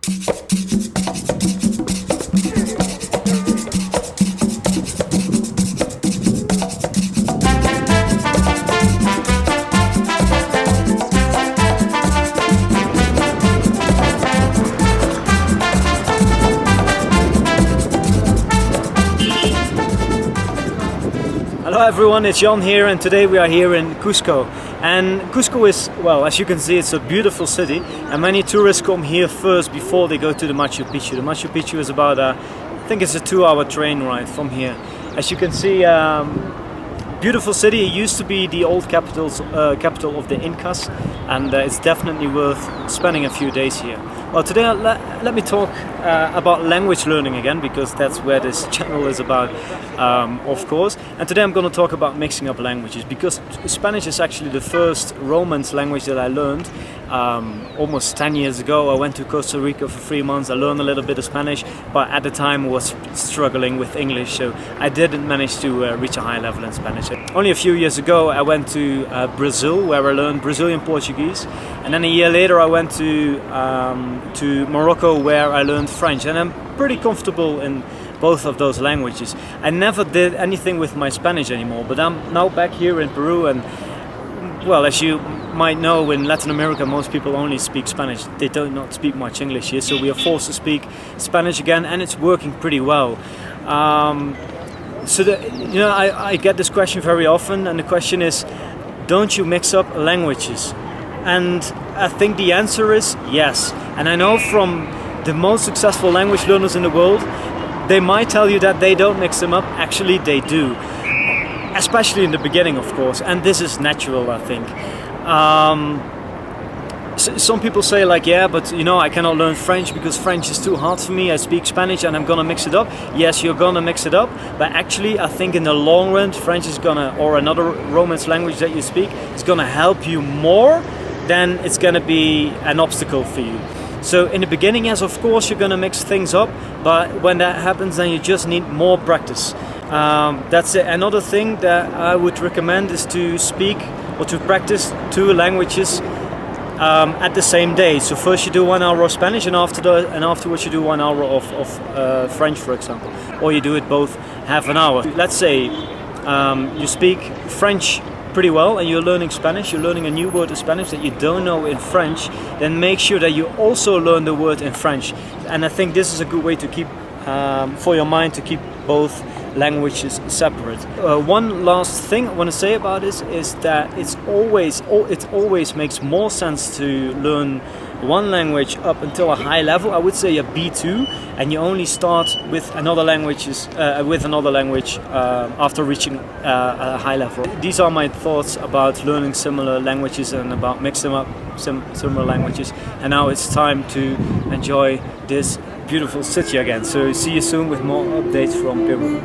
Hello everyone, it's Jan here, and today we are here in Cusco. And Cusco is, well, as you can see, it's a beautiful city, and many tourists come here first before they go to the Machu Picchu. The Machu Picchu is about, I think it's a 2-hour train ride from here. As you can see, beautiful city. It used to be the old capital of the Incas, and it's definitely worth spending a few days here. Well, today let me talk about language learning again, because that's where this channel is about, of course. And today I'm going to talk about mixing up languages, because Spanish is actually the first Romance language that I learned almost 10 years ago. I went to Costa Rica for 3 months. I learned a little bit of Spanish, but at the time I was struggling with English, so I didn't manage to reach a high level in Spanish. Only a few years ago I went to Brazil, where I learned Brazilian Portuguese, and then a year later I went to Morocco, where I learned French, and I'm pretty comfortable in both of those languages. I never did anything with my Spanish anymore, but I'm now back here in Peru, and well, as you might know, in Latin America most people only speak Spanish. They do not speak much English here, so we are forced to speak Spanish again, and it's working pretty well. I get this question very often, and the question is, don't you mix up languages? And I think the answer is yes. And I know from the most successful language learners in the world, they might tell you that they don't mix them up. Actually, they do. Especially in the beginning, of course. And this is natural, I think. Some people say like, yeah, but I cannot learn French because French is too hard for me. I speak Spanish and I'm gonna mix it up. Yes, you're gonna mix it up. But actually, I think in the long run, French is gonna, or another Romance language that you speak, is gonna help you more than it's gonna be an obstacle for you. So in the beginning, yes, of course, you're gonna mix things up, but when that happens, then you just need more practice. That's it. Another thing that I would recommend is to speak or to practice 2 languages at the same day. So first you do 1 hour of Spanish, and afterwards you do 1 hour of French, for example, or you do it both half an hour. Let's say you speak French pretty well and you're learning Spanish, you're learning a new word of Spanish that you don't know in French, then make sure that you also learn the word in French. And I think this is a good way to keep, for your mind, to keep both languages separate. One last thing I want to say about this is that it always makes more sense to learn one language up until a high level. I would say a B2, and you only start with another language after reaching a high level. These are my thoughts about learning similar languages and about mixing up similar languages. And now it's time to enjoy this beautiful city again. So see you soon with more updates from Peru.